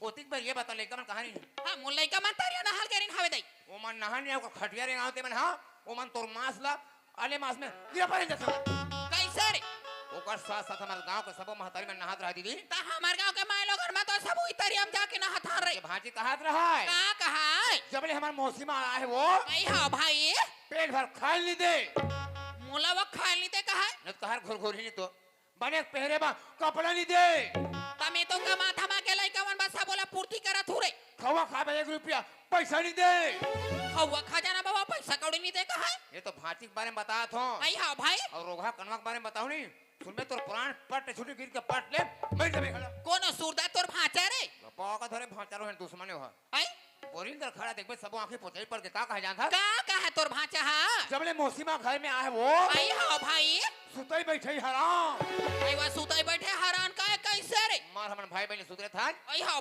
ओतिक पर ये बता लेका मन कहानी हां मुल्लाई का मन तारिया नहाल गेरिन हवे दई ओ मन नहान ने खटिया रे आवते मन हां ओ मन तोर मास ला आले मास में गिरा पड़े जैसे कैसे रे ओकर साथ साथ हमारे गांव के सब महतारी में नहात रहा दीदी ता हमार गांव के माय लोग में तो सब उई तरियम जाके नहात रे ये भाजी कहात रहा है का कहा है जबले हमार मौसी में आया है वो कई हां भाई पेट भर खा ली दे मुला वो खा लीते कहा है न कहर घुर घुर ही नहीं तो बने पहरे बा कपड़ा नहीं दे तमे तो का माथा मा के लइका मन बस बोला पूर्ति करत हो रे खवा खा 1 रुपया पैसा नहीं दे खवा खजाना बाबा पैसा कौड़ी नहीं दे कहा है ये तो भाजी के बारे में बताया था कई हां भाई और रोगा कनवा के बारे में बताओ नहीं सुनबे तोर प्राण पट छुटी गिर के पट ले मर जाबे खड़ा कौन सूरदा तोर भाचा रे पाव का धरे भाचारो है दुश्मने हो आई बोरिंग कर खड़ा देखबे सब आंखें पोछई पर के का कह जान था का कहा तोर भाचा हा जबले मौसीमा घर में आए वो आई हां भाई सुतई बैठई हराम आई वा सुतई बैठे हैरान का कैसे रे मार हमन भाई बहन सुतरे था आई हां